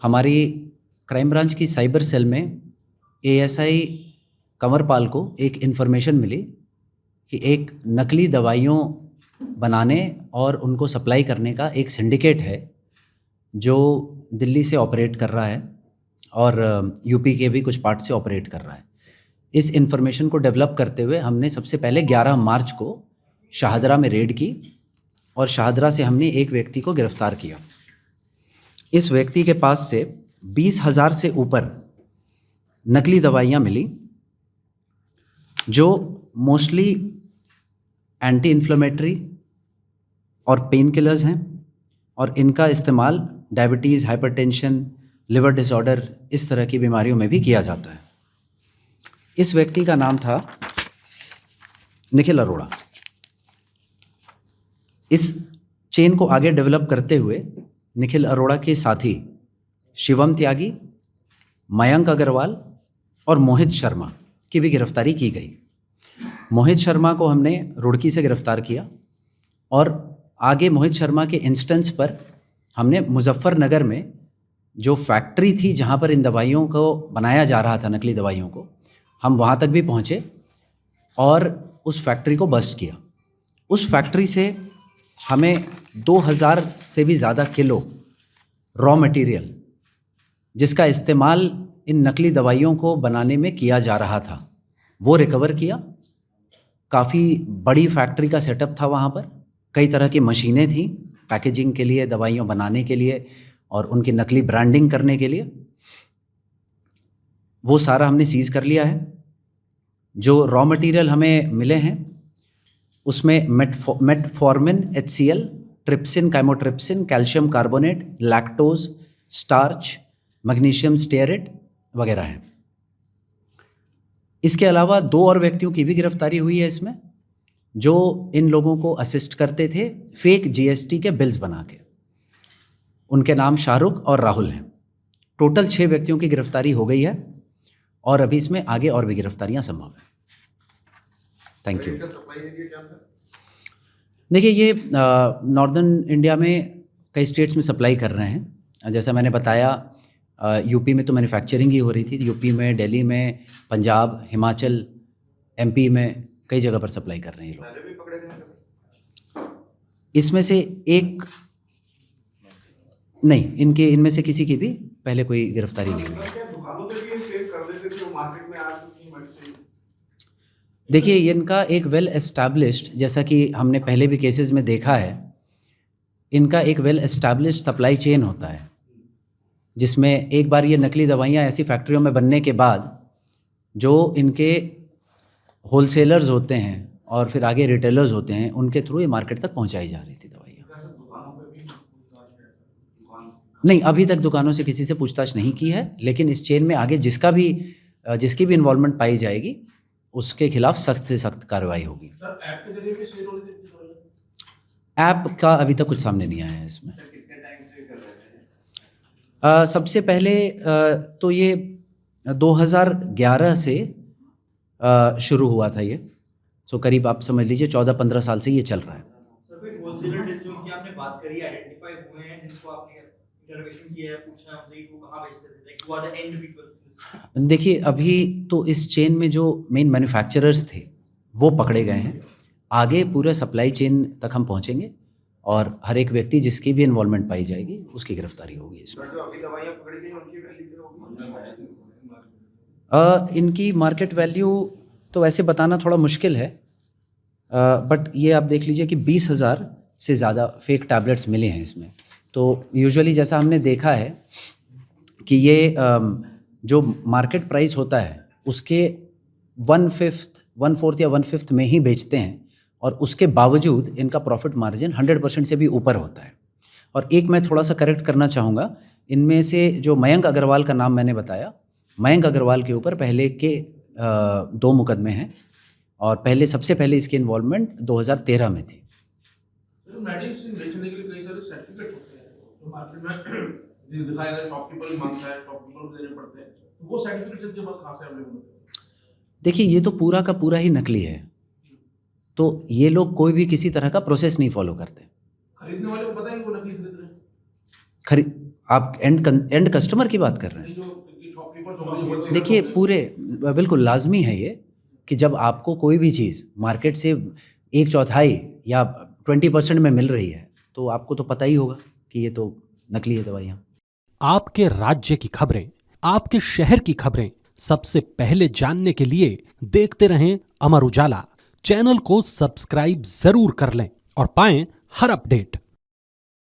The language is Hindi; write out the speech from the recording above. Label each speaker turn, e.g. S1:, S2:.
S1: हमारी क्राइम ब्रांच की साइबर सेल में एएसआई कंवरपाल को एक इन्फॉर्मेशन मिली कि एक नकली दवाइयों बनाने और उनको सप्लाई करने का एक सिंडिकेट है जो दिल्ली से ऑपरेट कर रहा है और यूपी के भी कुछ पार्ट से ऑपरेट कर रहा है। इस इन्फॉर्मेशन को डेवलप करते हुए हमने सबसे पहले 11 मार्च को शाहदरा में रेड की और शाहदरा से हमने एक व्यक्ति को गिरफ्तार किया। इस व्यक्ति के पास से 20,000 से ऊपर नकली दवाइयाँ मिली जो मोस्टली एंटी इन्फ्लेमेटरी और पेन किलर्स हैं और इनका इस्तेमाल डायबिटीज़, हाइपरटेंशन, लिवर डिसऑर्डर इस तरह की बीमारियों में भी किया जाता है। इस व्यक्ति का नाम था निखिल अरोड़ा। इस चेन को आगे डेवलप करते हुए निखिल अरोड़ा के साथी शिवम त्यागी, मयंक अग्रवाल और मोहित शर्मा की भी गिरफ्तारी की गई। मोहित शर्मा को हमने रुड़की से गिरफ्तार किया और आगे मोहित शर्मा के इंस्टेंस पर हमने मुजफ्फरनगर में जो फैक्ट्री थी जहाँ पर इन दवाइयों को बनाया जा रहा था, नकली दवाइयों को, हम वहाँ तक भी पहुँचे और उस फैक्ट्री को बस्ट किया। उस फैक्ट्री से हमें 2000 से भी ज़्यादा किलो रॉ मटेरियल जिसका इस्तेमाल इन नकली दवाइयों को बनाने में किया जा रहा था वो रिकवर किया। काफ़ी बड़ी फैक्ट्री का सेटअप था वहाँ पर, कई तरह की मशीनें थीं पैकेजिंग के लिए, दवाइयाँ बनाने के लिए और उनकी नकली ब्रांडिंग करने के लिए। वो सारा हमने सीज़ कर लिया है। जो रॉ मटेरियल हमें मिले हैं उसमें metformin HCl, trypsin, chymotrypsin, calcium carbonate, lactose, starch, magnesium stearate वगैरह हैं। इसके अलावा 2 और व्यक्तियों की भी गिरफ्तारी हुई है इसमें, जो इन लोगों को असिस्ट करते थे फेक GST के बिल्स बना के। उनके नाम शाहरुख और राहुल हैं। टोटल 6 व्यक्तियों की गिरफ्तारी हो गई है और अभी इसमें आगे और भी गिरफ्तारियां संभव है। Thank you. देखिए, ये नॉर्दर्न इंडिया में कई स्टेट्स में सप्लाई कर रहे हैं। जैसा मैंने बताया, यूपी में तो मैन्युफैक्चरिंग ही हो रही थी, यूपी में, दिल्ली में, पंजाब, हिमाचल, MP में कई जगह पर सप्लाई कर रहे हैं लोग। इसमें से एक नहीं, इनमें से किसी की भी पहले कोई गिरफ्तारी नहीं हुई। देखिए, इनका एक वेल एस्टैब्लिश्ड, जैसा कि हमने पहले भी केसेस में देखा है, इनका एक वेल एस्टैब्लिश्ड सप्लाई चेन होता है जिसमें एक बार ये नकली दवाइयाँ ऐसी फैक्ट्रियों में बनने के बाद जो इनके होलसेलर्स होते हैं और फिर आगे रिटेलर्स होते हैं, उनके थ्रू ये मार्केट तक पहुँचाई जा रही थी दवाइयाँ। नहीं, अभी तक दुकानों से किसी से पूछताछ नहीं की है, लेकिन इस चेन में आगे जिसकी भी इन्वॉल्वमेंट पाई जाएगी उसके खिलाफ सख्त से सख्त कार्रवाई होगी। ऐप का अभी तक कुछ सामने नहीं आया है इसमें। सबसे पहले तो ये 2011 से शुरू हुआ था ये, सो करीब आप समझ लीजिए 14-15 साल से ये चल रहा है।
S2: आपने बात करी, आइडेंटिफाई हुए हैं जिनको आपने इंटरोगेशन किया है, पूछा है उनसे वो कहाँ बेचते थे, like who are the end people?
S1: देखिए, अभी तो इस चेन में जो मेन मैन्युफैक्चरर्स थे वो पकड़े गए हैं। आगे पूरे सप्लाई चेन तक हम पहुंचेंगे और हर एक व्यक्ति जिसकी भी इन्वॉल्वमेंट पाई जाएगी उसकी गिरफ्तारी होगी इसमें। इनकी मार्केट वैल्यू तो वैसे बताना थोड़ा मुश्किल है, बट ये आप देख लीजिए कि 20,000 से ज़्यादा फेक टैबलेट्स मिले हैं इसमें। तो यूजुअली जैसा हमने देखा है कि ये जो मार्केट प्राइस होता है उसके 1/4 या 1/5 में ही बेचते हैं और उसके बावजूद इनका प्रॉफिट मार्जिन 100% से भी ऊपर होता है। और एक मैं थोड़ा सा करेक्ट करना चाहूँगा, इनमें से जो मयंक अग्रवाल का नाम मैंने बताया, मयंक अग्रवाल के ऊपर पहले के 2 मुकदमे हैं और सबसे पहले इसकी इन्वॉल्वमेंट 2013 में थी। देखिए, ये तो पूरा का पूरा ही नकली है, तो ये लोग कोई भी किसी तरह का प्रोसेस नहीं फॉलो करते।
S2: खरीदने वाले को पता है कि वो नकली खरीद रहे हैं?
S1: आप एंड कस्टमर की बात कर रहे हैं? देखिए पूरे बिल्कुल लाजमी है ये कि जब आपको कोई भी चीज़ मार्केट से 1/4 या 20% में मिल रही है तो आपको तो पता ही होगा कि ये तो नकली है दवाइयाँ।
S3: आपके राज्य की खबरें, आपके शहर की खबरें सबसे पहले जानने के लिए देखते रहें अमर उजाला। चैनल को सब्सक्राइब जरूर कर लें और पाएं हर अपडेट।